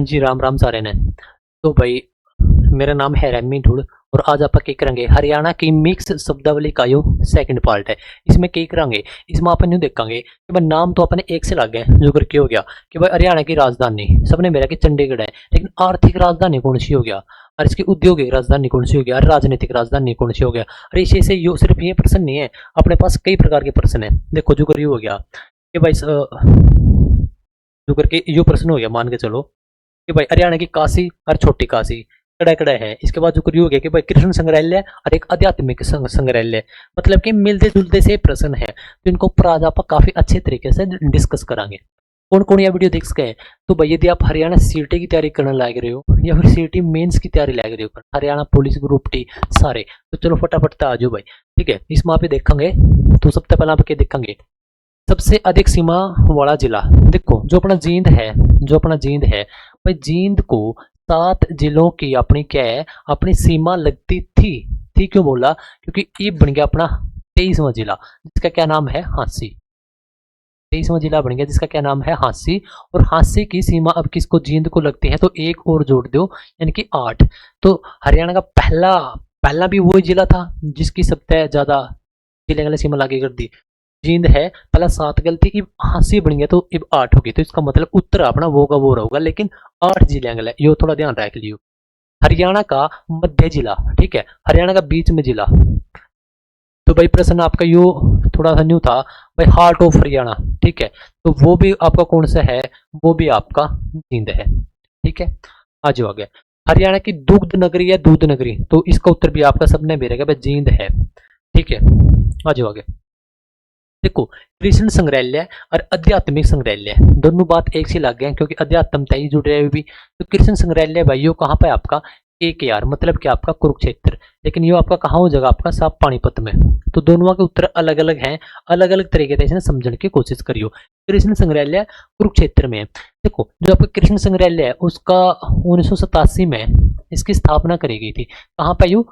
जी राम राम सारे ने। तो भाई मेरा नाम है रैमी ढूड और आज आप करेंगे हरियाणा की मिक्स शब्दावली का यो सेकंड पार्ट है। इसमें करेंगे, इसमें अपन यूँ देखेंगे कि भाई नाम तो अपने एक से लग गए जो करके हो गया कि भाई हरियाणा की राजधानी सबने मेरा कि चंडीगढ़ है, लेकिन आर्थिक राजधानी कौन सी हो गया और इसकी उद्योगिक राजधानी कौन सी हो गया और राजनीतिक राजधानी कौन सी हो गया। और इसी से यो सिर्फ ये प्रश्न नहीं है, अपने पास कई प्रकार के प्रश्न है। देखो जो करिए हो गया कि भाई जो करके यो प्रश्न हो गया, मान के चलो कि भाई हरियाणा की काशी और छोटी काशी कड़ा कड़ा है। इसके बाद जो करिए हो गया कि भाई कृष्ण संग्रहालय और एक आध्यात्मिक संग्रहालय, मतलब कि मिलते जुलते से प्रश्न है। तो इनको ऊपर आज आप काफी अच्छे तरीके से डिस्कस करेंगे। कौन कौन यह वीडियो देख सके हैं? तो भाई यदि आप हरियाणा सीटी की तैयारी करने लग रहे हो या फिर सीटी मेंस की तैयारी लग रहे हो, हरियाणा पुलिस ग्रुप टी सारे, तो चलो फटाफट आ जाओ भाई। ठीक है, इसमें आप देखेंगे तो सबसे पहले आप देखेंगे सबसे अधिक सीमा वाला जिला। देखो जो अपना जींद है, जो अपना जींद है भाई, जींद को 7 जिलों की अपनी क्या है, अपनी सीमा लगती थी क्यों बोला? क्योंकि ये बन गया अपना 23वां जिला, जिसका क्या नाम है हांसी। 23वां जिला बन गया जिसका क्या नाम है हांसी। और हांसी की सीमा अब किसको, जींद को लगती है, तो एक और जोड़ दो यानी कि 8। तो हरियाणा का पहला पहला भी वही जिला था जिसकी सबसे ज्यादा जिले वाली सीमा लागू कर दी। जींद है, पहला 7 गलती इब हांसी बन गया तो इब 8 होगी, तो इसका मतलब उत्तर अपना वो का वो रहेगा, लेकिन 8 जिले है, यो थोड़ा ध्यान रख लियो। हरियाणा का मध्य जिला, ठीक है, हरियाणा का बीच में जिला। तो भाई प्रश्न आपका यो थोड़ा सा न्यू था भाई, हार्ट ऑफ हरियाणा, ठीक है, तो वो भी आपका कौन सा है? वो भी आपका जींद है। ठीक है, आज आ गया हरियाणा की दुग्ध नगरी या दूध नगरी, तो इसका उत्तर भी आपका सबने मेरेगा भाई जींद है। ठीक है, आज आ गया देखो कृष्ण संग्रहालय और आध्यात्मिक संग्रहालय दोनों बात एक सी लग गए क्योंकि अध्यात्म तय जुड़े हुए भी। तो कृष्ण संग्रहालय भाई यो कहाँ पे आपका? एक यार मतलब कि आपका कुरुक्षेत्र, लेकिन यो आपका कहाँ हो जाएगा? आपका साफ पानीपत में। तो दोनों के उत्तर अलग अलग हैं, अलग अलग तरीके से इसे समझने की कोशिश करियो। कृष्ण संग्रहालय कुरुक्षेत्र में। देखो जो आपका कृष्ण संग्रहालय है उसका 1987 में इसकी स्थापना करी गई थी। कहाँ पे? यू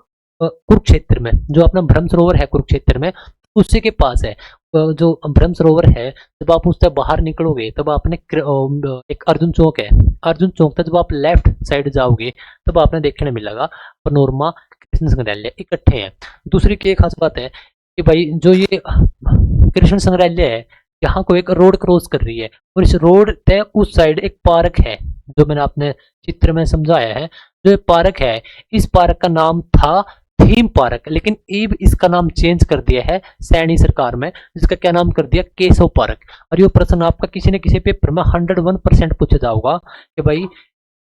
कुरुक्षेत्र में, जो अपना ब्रह्म सरोवर है कुरुक्षेत्र में उसी के पास है। जो ब्रह्म सरोवर है, जब आप उससे बाहर निकलोगे तब आपने एक अर्जुन चौक है, अर्जुन चौक तक जब आप लेफ्ट साइड जाओगे तब आपने देखने मिलेगा पनोरमा कृष्ण संग्रहालय इकट्ठे हैं। दूसरी की एक खास बात है कि भाई जो ये कृष्ण संग्रहालय है यहाँ को एक रोड क्रॉस कर रही है और इस रोड पे उस साइड एक पार्क है, जो मैंने आपने चित्र में समझाया है। जो पार्क है, इस पार्क का नाम था थीम पार्क, लेकिन अब इसका नाम चेंज कर दिया है सैनी सरकार में, जिसका क्या नाम कर दिया? केशव पार्क। और ये प्रश्न आपका किसी न किसी पेपर में 101% पूछा जाऊगा कि भाई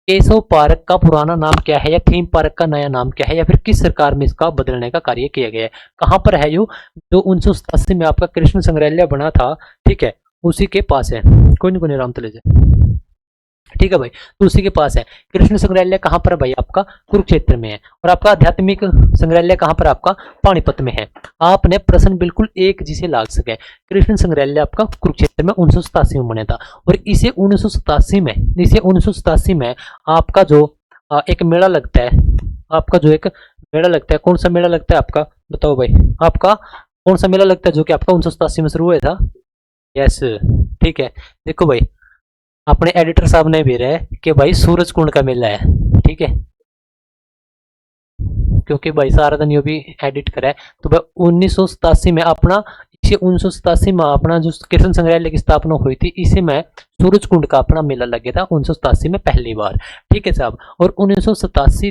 केशव पार्क का पुराना नाम क्या है या थीम पार्क का नया नाम क्या है, या फिर किस सरकार में इसका बदलने का कार्य किया गया है। कहां पर है यो? जो 1987 में आपका कृष्ण संग्रहालय बना था, ठीक है, उसी के पास है। कोई नहीं राम तले जाए, ठीक है भाई, तो उसी के पास है। कृष्ण संग्रहालय कहाँ पर भाई? आपका कुरुक्षेत्र में है। और आपका आध्यात्मिक संग्रहालय कहाँ पर? आपका पानीपत में है। आपने प्रश्न बिल्कुल एक जिसे लाग सके। कृष्ण संग्रहालय आपका कुरुक्षेत्र में 1987 में बना था और इसे 1987 में आपका जो एक मेला लगता है, आपका जो एक मेला लगता है, कौन सा मेला लगता है आपका? बताओ भाई, आपका कौन सा मेला लगता है जो कि आपका 1987 में शुरू हुआ था? यस, ठीक है। देखो भाई अपने एडिटर साहब ने भी रहा है कि भाई सूरज कुंड का मेला है, ठीक है, क्योंकि भाई सारा दिन यो भी एडिट करा है। तो भाई 1987 में अपना, इसे 1987 में अपना जो कृष्ण संग्रहालय की स्थापना हुई थी, इसी में सूरज कुंड का अपना मेला लगे था 1987 में पहली बार। ठीक है साहब, और 1987 से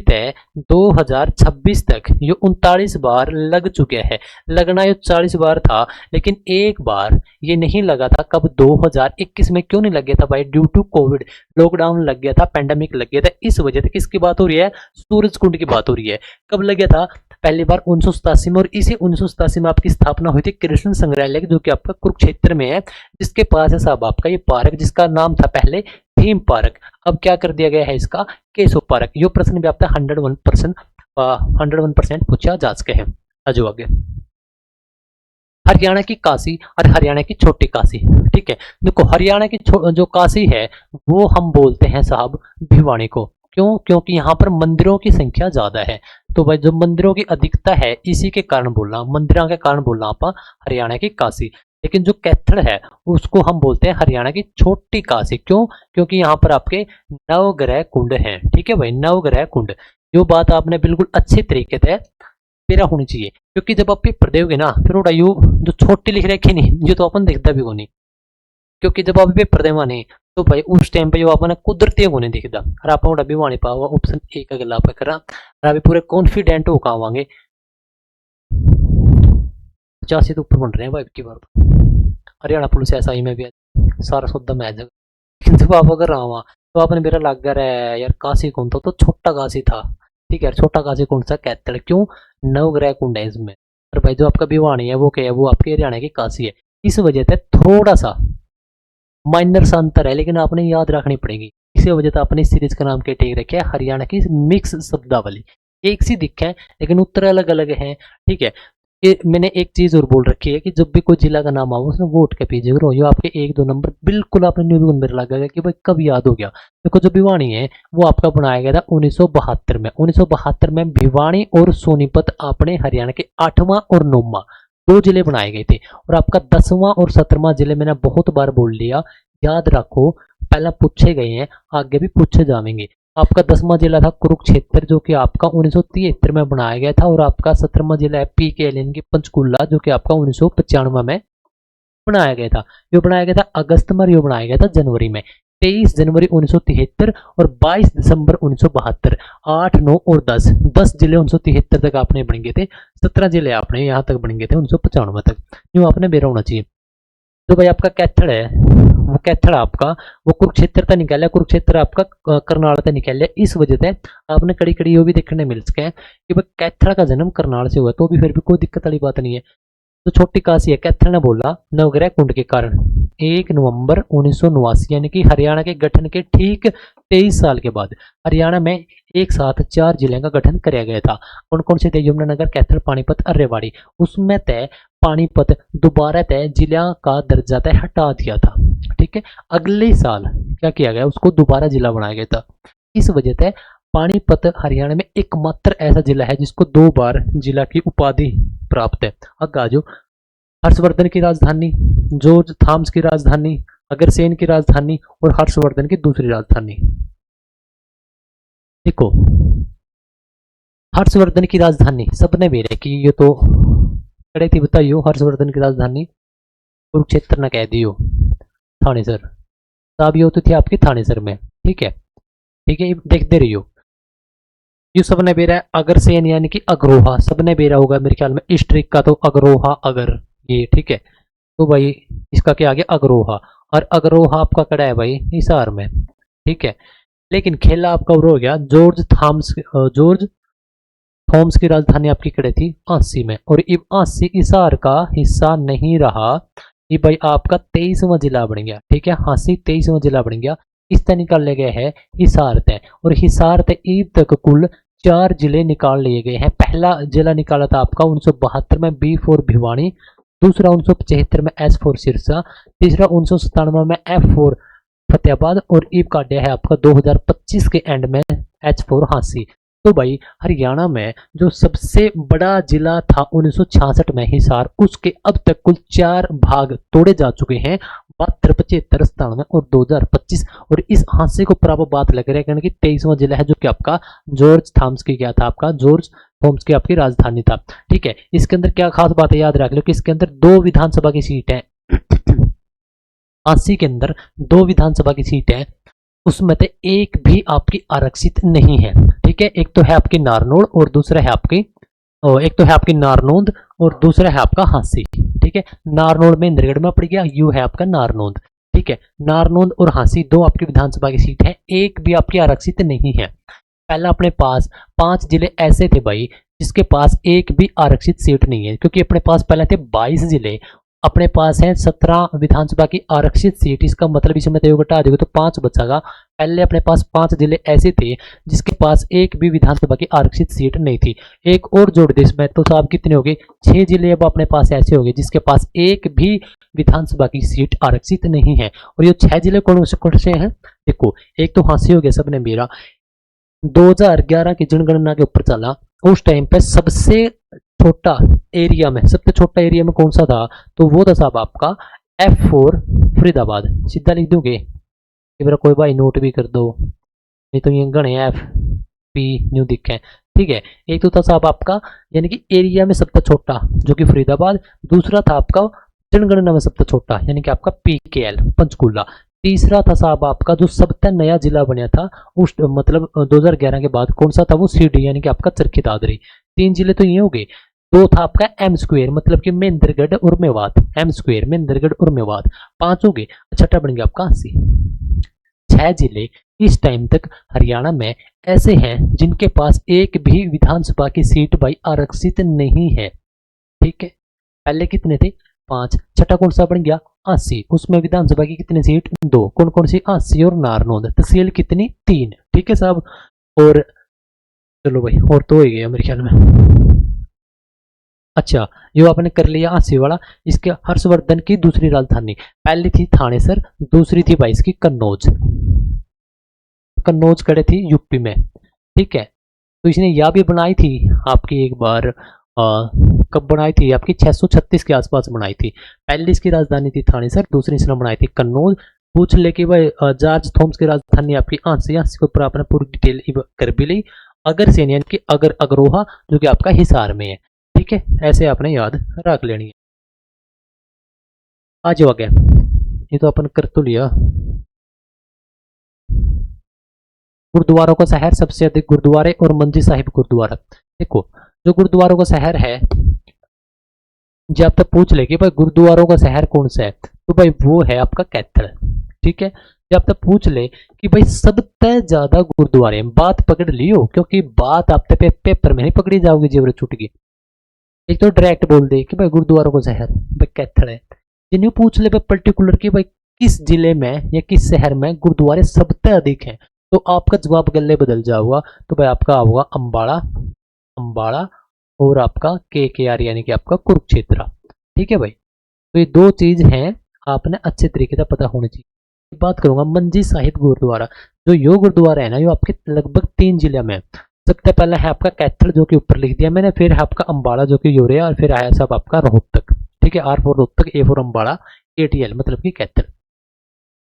2026 तक ये 39 बार लग चुके हैं। लगना ये 40 बार था, लेकिन एक बार ये नहीं लगा था। कब? 2021 में। क्यों नहीं लग गया था भाई? ड्यू टू कोविड, लॉकडाउन लग गया था, पेंडेमिक लग गया था। इस वजह से किसकी बात हो रही है? सूरज कुंड की बात हो रही है। कब लग गया था? पहली बार 1987 में। और इसी 1987 में आपकी स्थापना हुई थी कृष्ण संग्रहालय की, जो कि आपका कुरुक्षेत्र में है, जिसके पास है साहब आपका ये पार्क, जिसका नाम था पहले थीम पार्क, अब क्या कर दिया गया है इसका? केशव पार्क। ये प्रश्न भी आपका 101% पूछा जा सके है। आजो आगे हरियाणा की काशी और हरियाणा की छोटी काशी। ठीक है, देखो हरियाणा की जो काशी है वो हम बोलते हैं साहब भिवानी को। क्यों? क्योंकि यहाँ पर मंदिरों की संख्या ज्यादा है। तो भाई जो मंदिरों की अधिकता है इसी के कारण बोलना, मंदिरों के कारण बोलना आप हरियाणा की काशी। लेकिन जो कैथल है उसको हम बोलते हैं हरियाणा की छोटी काशी। क्यों? क्योंकि यहाँ पर आपके नवग्रह कुंड हैं। ठीक है भाई, नवग्रह कुंड। जो बात आपने बिल्कुल अच्छे तरीके से पेरा होनी चाहिए, क्योंकि जब आप पेपर दोगे ना फिर वो यू जो छोटी लिख रखी नहीं ये तो अपन देखता भी को नहीं, क्योंकि जब आप पेपर देवा नहीं तो भाई उस टाइम पे जो अपने कुदरती को नहीं दिखता और आप भी वाणी पाओगे ऑप्शन ए का गला पे करा और अभी पूरे कॉन्फिडेंट हो आवांगे। 85 तो ऊपर बन रहे हैं भाई की बार तो। हरियाणा पुलिस एसआई में भी सारा सौदा में आ जाएगा। लेकिन जब आप अगर आवा तो आपने मेरा लग गया है यार काशी कौन था, तो छोटा काशी था। ठीक है, छोटा काशी कौन सा कैथल, क्यों? नवग्रह कुंड है इसमें। और भाई जो आपका भिवानी है वो क्या है, वो आपके हरियाणा की काशी है। इस वजह से थोड़ा सा माइनर सा अंतर है, लेकिन आपने याद रखनी पड़ेगी। इसी वजह से आपने इस सीरीज का नाम क्या टेक रखे है, हरियाणा की मिक्स शब्दावली। एक सी दिखे है लेकिन उत्तर अलग अलग हैं। ठीक है, मैंने एक चीज और बोल रखी है कि जब भी कोई जिला का नाम आओ उसमें वोट के पीछे करो, ये आपके 1-2 नंबर बिल्कुल आपने न्यू मेरे लगेगा कि भाई कब याद हो गया। देखो जो भिवानी है वो आपका बनाया गया था 1972 में। 1972 में भिवानी और सोनीपत अपने हरियाणा के 8वां और 9वां 2 जिले बनाए गए थे। और आपका 10वां और 17वां जिले मैंने बहुत बार बोल लिया, याद रखो, पहले पूछे गए हैं, आगे भी पूछे जाएंगे। आपका 10वां जिला था कुरुक्षेत्र, जो कि आपका 1973 में बनाया गया था। और आपका 17वां जिला है PKLN की पंचकुला, जो कि आपका 1995 में बनाया गया था। ये बनाया गया था अगस्त में, ये बनाया गया था जनवरी में। 23 जनवरी 1973 और 22 दिसंबर 1972, 8, 9 और 10 जिले 1973 तक आपने बन गए थे। 17 जिले आपने यहाँ तक बन गए थे 1995 तक। यूँ आपने बेरा होना चाहिए। तो भाई आपका कैथल है वो कैथल आपका वो कुरुक्षेत्र तक निकल है, कुरुक्षेत्र आपका करनाल तक निकल है। इस वजह से आपने कड़ी कड़ी वो भी देखने मिल सके हैं कि भाई कैथल का जन्म करनाल से हुआ, तो भी फिर भी कोई दिक्कत वाली बात नहीं है। तो छोटी काशी है, कैथल ने बोला नवग्रह कुंड के कारण 1 नवंबर 1989 यानी कि हरियाणा के गठन के ठीक 23 साल के बाद हरियाणा में एक साथ 4 जिले का गठन किया गया था। कौन कौन से थे? यमुनानगर, कैथल, पानीपत, अर्रेवाड़ी। उसमें तय पानीपत दोबारा तय जिला का दर्जा तय हटा दिया था। ठीक है, अगले साल क्या किया गया, उसको दोबारा जिला बनाया गया था। इस वजह से पानीपत हरियाणा में एकमात्र ऐसा जिला है जिसको 2 बार जिला की उपाधि प्राप्त है। अगाजो हर्षवर्धन की राजधानी, जॉर्ज थॉमस की राजधानी, अग्रसेन की राजधानी और हर्षवर्धन की दूसरी राजधानी। देखो हर्षवर्धन की राजधानी सबने बेरे की, ये तो कड़े थी बताइयो। हर्षवर्धन की राजधानी कुरुक्षेत्र न कह दियो, थानेसर साहब, ये तो थी आपकी थानेसर में। ठीक है, ठीक है, देखते रहियो। ये सबने बेरा है अग्रसेन यानी कि अग्रोहा, सबने बेरा होगा मेरे ख्याल में। इस ट्रिक का तो अग्रोहा अगर ये ठीक है, तो भाई इसका क्या आ गया अग्रोहा। और अग्रोहा आपका कड़ा है भाई हिसार में। ठीक है, लेकिन खेला आपका हो गया जॉर्ज थॉमस की राजधानी आपकी कड़े थी आंसी में। और इब आंसी हिसार का हिस्सा नहीं रहा, ये भाई आपका 23वां जिला बन गया। ठीक है, हांसी 23वां जिला बन गया। इस तरह निकाले गए हैं हिसार तय, और हिसार तय ईब तक कुल 4 जिले निकाल लिए गए हैं। पहला जिला निकाला था आपका 1972 में B फॉर भिवानी, दूसरा 1975 में S फॉर सिरसा, तीसरा 1997 में F फॉर फतेहाबाद और ईब काटा है आपका 2025 के एंड में H फॉर हांसी। तो भाई हरियाणा में जो सबसे बड़ा जिला था 1966 में हिसार, उसके अब तक कुल 4 भाग तोड़े जा चुके हैं, 72, 75, 97 और 2025। और इस हादसे को प्राप्त बात लग रहा है कि 23वां जिला है जो कि आपका जॉर्ज थॉमस की क्या था, आपका जॉर्ज थॉमस की आपकी राजधानी था। ठीक है, इसके अंदर क्या खास बात है याद रख लो कि इसके अंदर 2 विधानसभा की सीट है। 80 के अंदर 2 विधानसभा की सीट है, उसमें से एक भी आपकी आरक्षित नहीं है। ठीक है, एक तो है आपकी नारनौल और दूसरा है आपकी एक तो है आपकी नारनौंद और दूसरा है आपका हांसी। ठीक है, नारनौल में इंद्रगढ़ में पड़ गया, यू है आपका नारनौंद। ठीक है, नारनौंद और हांसी 2 आपकी विधानसभा की सीट है, एक भी आपकी आरक्षित नहीं है। पहला अपने पास 5 जिले ऐसे थे भाई जिसके पास एक भी आरक्षित सीट नहीं है, क्योंकि अपने पास पहले थे 22 जिले, अपने पास है 17 विधानसभा की आरक्षित सीट। इसका मतलब इसमें तो घटा दोगे तो 5 बचेगा। पहले अपने पास 5 जिले ऐसे थे जिसके पास एक भी विधानसभा की आरक्षित सीट नहीं थी। एक और जोड़ दे इसमें तो साहब कितने हो गए, 6 जिले अब अपने पास ऐसे हो गए जिसके पास एक भी विधानसभा की सीट आरक्षित नहीं है। और ये 6 जिले कौन से हैं? देखो, एक तो हांसी हो गया सबने मेरा, 2011 की जनगणना के ऊपर चला, उस टाइम पे सबसे छोटा एरिया में, सबसे छोटा एरिया में कौन सा था, तो वो था साहब आपका F4 फरीदाबाद। सीधा लिख दोगे, कोई भाई नोट भी कर दो, नहीं तो ये गणे FP न्यू दिखे। ठीक है, एक तो था साहब आपका यानी कि एरिया में सबसे छोटा जो कि फरीदाबाद, दूसरा था आपका जनगणना में सबसे छोटा यानी कि आपका PKL पंचकूला, तीसरा था साहब आपका जो सबसे नया जिला बना था उस मतलब 2011 के बाद, कौन सा था वो CD यानी कि आपका चरखी दादरी। तीन जिले तो ये हो गए। दो था आपका M स्क्वेयर मतलब कि महेंद्रगढ़ और मेवात, M स्क्वेयर महेंद्रगढ़ और मेवात, पांच हो गए। छठा बन गया आपका 80। 6 जिले इस टाइम तक हरियाणा में ऐसे हैं जिनके पास एक भी विधानसभा की सीट भाई आरक्षित नहीं है। ठीक है, पहले कितने थे, 5, छठा कौन सा बन गया 80, उसमें विधानसभा की कितनी सीट, 2, कौन कौन सी 80 और नारनौंद, तहसील कितनी 3। ठीक है साहब, और चलो भाई और तो हो गया मेरे ख्याल में। अच्छा, ये आपने कर लिया 80 वाला। इसके हर्षवर्धन की दूसरी राजधानी, पहली थी थानेसर, दूसरी थी भाई इसकी कन्नौज। कन्नौज कड़े थी यूपी में। ठीक है, तो इसने यह भी बनाई थी आपकी एक बार, कब बनाई थी आपकी 636 के आसपास बनाई थी। पहली इसकी राजधानी थी थानेसर, दूसरी इसने बनाई थी कन्नौज। पूछ ले कि भाई जॉर्ज थॉमस की राजधानी आपकी आंसी के ऊपर आपने पूरी डिटेल कर भी ली। अगर सेनियन की अगर अगरोहा जो कि आपका हिसार में है। ठीक है, ऐसे आपने याद रख लेनी है। आ जाओ आगे, ये तो अपन कर तो लिया। गुरुद्वारों का शहर, सबसे अधिक गुरुद्वारे और मंजी साहिब गुरुद्वारा। देखो जो गुरुद्वारों का शहर है, जब आप तक पूछ ले कि भाई गुरुद्वारों का शहर कौन सा है, तो भाई वो है आपका कैथल। ठीक है, जब आप तक पूछ ले कि भाई सबसे ज्यादा गुरुद्वारे, बात पकड़ लियो क्योंकि बात आप पे पेपर में नहीं पकड़ी जाओगी जेवर छूट गई। एक तो डायरेक्ट बोल दे कि भाई गुरुद्वारों का शहर भाई कैथल है, जिन्हें पूछ ले भाई पर्टिकुलर कि भाई किस जिले में या किस शहर में गुरुद्वारे सबसे अधिक हैं, तो आपका जवाब गले बदल जाऊगा। तो भाई आपका होगा अंबाड़ा, अंबाड़ा और आपका KKR यानी कि आपका कुरुक्षेत्र। ठीक है भाई, तो ये दो चीज हैं आपने अच्छे तरीके से पता होनी चाहिए। बात करूंगा मंजी साहिब गुरुद्वारा, जो यो गुरुद्वारा है ना, यो आपके लगभग 3 जिले में। सबसे पहला है आपका कैथल जो कि ऊपर लिख दिया मैंने, फिर है आपका अंबाड़ा जो कि यूरिया, और फिर आया सब आपका रोहतक। ठीक है, R4 Rohtak, A4 Ambala, ATL मतलब कि कैथल।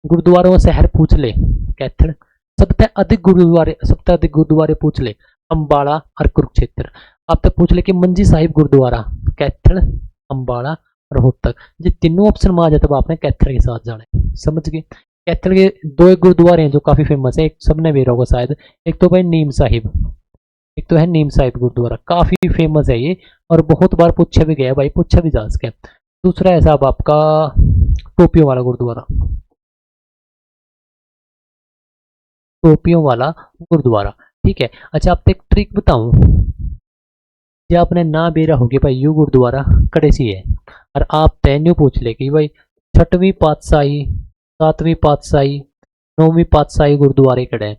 गुरुद्वारों का शहर पूछ ले कैथल, सबसे अधिक गुरुद्वारे पूछ ले अंबाड़ा और कुरुक्षेत्र। अब तक पूछ ले कि मंजी साहिब गुरुद्वारा, कैथल, अंबाड़ा, रोहतक। ये तीनों ऑप्शन में आ जाए तब आपने कैथल के साथ जाना है, समझ गए। कैथल के दो एक गुरुद्वारे हैं जो काफी फेमस है, एक सबने भी होगा शायद, एक तो भाई नीम साहिब, एक तो है नीम साहिब गुरुद्वारा, काफी फेमस है ये और बहुत बार पूछा भी गया भाई, पूछा भी जा सके। दूसरा है साहब आपका टोपियों वाला गुरुद्वारा, टोपियों वाला गुरुद्वारा। ठीक है, अच्छा आपको एक ट्रिक बताऊं, ये आपने ना बेरा होगी भाई यू गुरुद्वारा कड़े सी है, और आप तैन्यू पूछ ले कि भाई छठवीं पातशाही, सातवीं पातशाही, नौवीं पातशाही गुरुद्वारे कड़े हैं,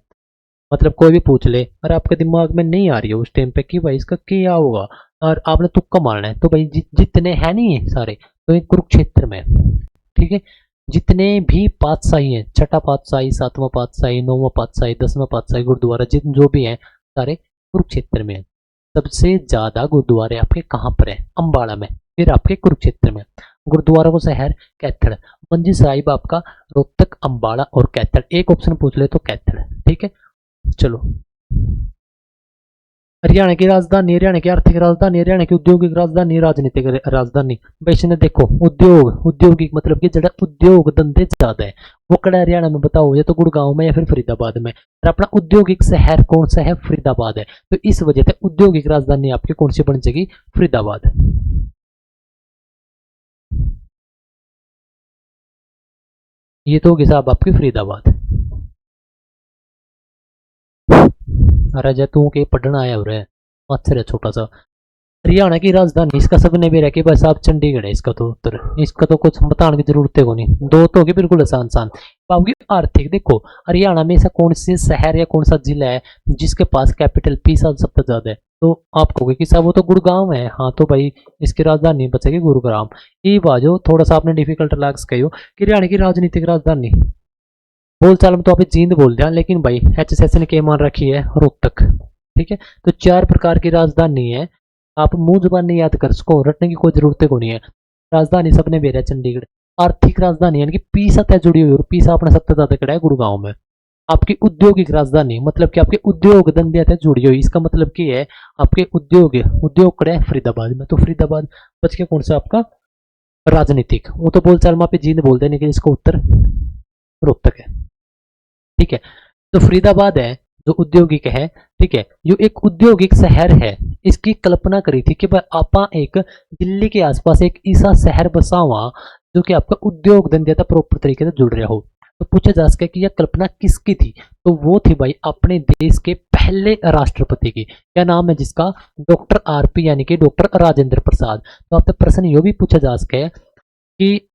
मतलब कोई भी पूछ ले और आपके दिमाग में नहीं आ रही है उस टाइम पे कि भाई इसका क्या होगा, और आपने तुक्का मारना है, तो भाई जितने हैं नहीं है सारे, तो ये कुरुक्षेत्र में। ठीक है, जितने भी पातशाही हैं, छठा पातशाही, सातवां पातशाही, नौवां पातशाही, 10वां पातशाही गुरुद्वारा जिन जो भी हैं सारे कुरुक्षेत्र में है। सबसे ज्यादा गुरुद्वारे आपके कहाँ पर है, अंबाड़ा में, फिर आपके कुरुक्षेत्र में। गुरुद्वारा को शहर कैथल, मंजी साहिब आपका रोहतक, अंबाड़ा और कैथल। एक ऑप्शन पूछ ले तो कैथल। ठीक है, चलो हरियाणा की राजधानी, हरियाणा की आर्थिक राजधानी, हरियाणा की औद्योगिक राजधानी, राजनीतिक राजधानी। भाई ने देखो उद्योग, औद्योगिक मतलब कि जड़ा उद्योग धंधे ज्यादा है वो कड़ा हरियाणा में, बताओ या तो गुड़गांव में या फिर फरीदाबाद में। और अपना औद्योगिक शहर कौन सा है, फरीदाबाद है, तो इस वजह से औद्योगिक राजधानी आपकी कौन सी बन जाएगी, फरीदाबाद। ये तो होगी साहब आपकी फरीदाबाद। अरे जा तू के पढ़ना आया हो रहा है, मच्छर है छोटा सा। हरियाणा की राजधानी इसका सबने भी रखे बस आप चंडीगढ़ है इसका तो उत्तर, इसका तो कुछ बताने की जरूरत है को नहीं, दो तो होगी बिल्कुल आसान आसान। आपकी आर्थिक देखो, हरियाणा में ऐसा कौन से शहर या कौन सा जिला है जिसके पास कैपिटल पी साल सबसे ज्यादा है, तो आप कहोगे कि साहब वो तो गुड़गांव है। हाँ तो भाई इसकी राजधानी बचेगी गुरुग्राम। ये बाजो थोड़ा सा आपने डिफिकल्ट लाग कहो कि हरियाणा की राजनीतिक राजधानी, बोल चाल में तो आप जींद बोल दिया, लेकिन भाई HSS ने क्या मान रखी है, रोहतक। ठीक है, तो 4 प्रकार की राजधानी है, आप मुंह जुबान नहीं याद कर सको, रटने की कोई जरूरत को नहीं है। राजधानी सबने बेरा चंडीगढ़, आर्थिक राजधानी यानी कि पीसा तय जुड़ी हुई, और पीसा अपना सबसे ज्यादा कड़ा है गुड़गांव में। आपकी औद्योगिक राजधानी मतलब कि आपके उद्योग धंधे से जुड़ी हुई, इसका मतलब की है आपके उद्योग कड़े फरीदाबाद में। तो फरीदाबाद बच के कौन सा आपका राजनीतिक, वो तो बोलचाल में पे जींद बोल देने के, इसका उत्तर रोहतक है। ठीक है, तो फरीदाबाद है जो औद्योगिक है। ठीक है, यो एक औद्योगिक शहर है। इसकी कल्पना करी थी कि भाई आपा एक दिल्ली के आसपास एक ऐसा शहर बसावा जो कि आपका उद्योग धंधे का प्रॉपर तरीके से जुड़ रहा हो। तो पूछा जा सके कि यह कल्पना किसकी थी, तो वो थी भाई अपने देश के पहले राष्ट्रपति की। क्या नाम है जिसका? डॉक्टर आरपी यानी कि डॉक्टर राजेंद्र प्रसाद। तो आपसे प्रश्न ये भी पूछा जा सके कि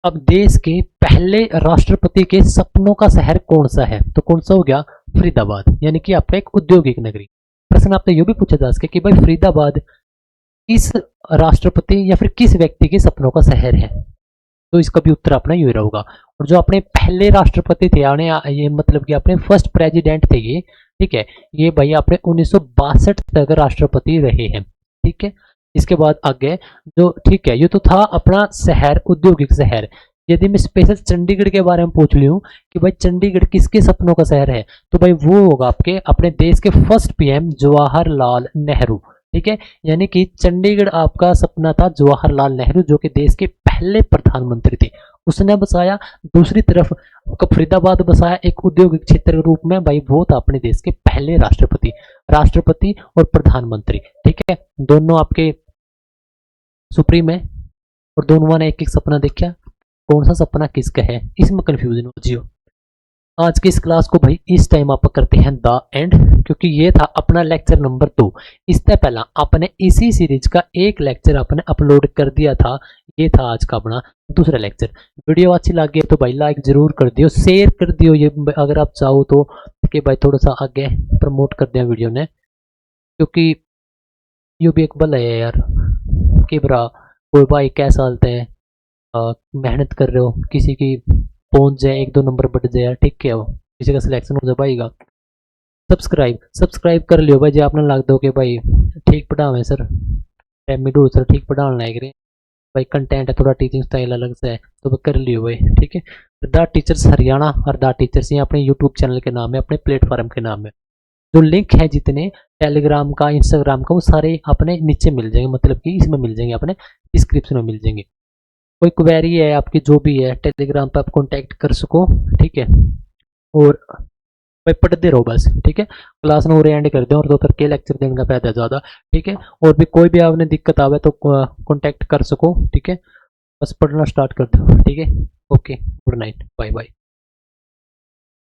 अब देश के पहले राष्ट्रपति के सपनों का शहर कौन सा है, तो कौन सा हो गया? फरीदाबाद, यानी कि आपका एक औद्योगिक नगरी। प्रश्न आपसे यह भी पूछा जा सके कि भाई फरीदाबाद किस राष्ट्रपति या फिर किस व्यक्ति के सपनों का शहर है, तो इसका भी उत्तर अपना यही रहेगा। और जो अपने पहले राष्ट्रपति थे यानी ये मतलब कि अपने फर्स्ट प्रेसिडेंट थे ये, ठीक है, ये भाई अपने 1962 तक राष्ट्रपति रहे हैं। ठीक है, इसके बाद आगे जो, ठीक है, ये तो था अपना शहर, औद्योगिक शहर। यदि मैं स्पेशल चंडीगढ़ के बारे में पूछ लूं कि भाई चंडीगढ़ किसके सपनों का शहर है, तो भाई वो होगा आपके अपने देश के फर्स्ट पीएम जवाहरलाल नेहरू। ठीक है, यानी कि चंडीगढ़ आपका सपना था जवाहरलाल नेहरू, जो कि देश के पहले प्रधानमंत्री थे, उसने बसाया। दूसरी तरफ फरीदाबाद बसाया एक औद्योगिक क्षेत्र के रूप में, भाई वो था अपने देश के पहले राष्ट्रपति और प्रधानमंत्री। ठीक है, दोनों आपके सुप्रीम है और दोनों ने एक एक सपना देखा। कौन सा सपना किसका है, इसमें कंफ्यूजन हो जियो। आज की इस क्लास को भाई इस टाइम आप करते हैं द एंड, क्योंकि ये था अपना लेक्चर नंबर 2। इससे पहला आपने इसी सीरीज का एक लेक्चर आपने अपलोड कर दिया था, ये था आज का अपना दूसरा लेक्चर। वीडियो अच्छी लगी है तो भाई लाइक जरूर कर दियो, शेयर कर दियो ये अगर आप चाहो तो, कि भाई थोड़ा सा आगे प्रमोट कर दिया वीडियो ने, क्योंकि यो भी एक बल है यार कि बरा कोई भाई कैसा हालत है, मेहनत कर रहे हो, किसी की पहुंच जाए 1-2 नंबर बढ़ जाए यार, ठीक है, वो किसी का सिलेक्शन हो जाए भाई का। सब्सक्राइब कर लियो भाई, जो आपने लग दो कि भाई ठीक पढ़ावे सर, रेमिडो सर ठीक पढ़ाने लायक रहे भाई, कंटेंट है थोड़ा, टीचिंग स्टाइल अलग से है, तो कर लियो भाई। ठीक है, द टीचर्स हरियाणा और द टीचर्स ये अपने यूट्यूब चैनल के नाम है, अपने प्लेटफॉर्म के नाम है। जो लिंक है जितने टेलीग्राम का, इंस्टाग्राम का, वो सारे अपने नीचे मिल जाएंगे, मतलब कि इसमें मिल जाएंगे, अपने डिस्क्रिप्शन में मिल जाएंगे। कोई क्वेरी है आपकी जो भी है, टेलीग्राम पर आप कॉन्टैक्ट कर सको। ठीक है, और भाई पढ़ते रहो बस। ठीक है, क्लास में एंड कर दो और दो करके लेक्चर देने का फायदा ज़्यादा। ठीक है, और भी कोई भी आपने दिक्कत आवे तो कॉन्टैक्ट कर सको। ठीक है, बस पढ़ना स्टार्ट कर दो। ठीक है, okay, good night, bye bye.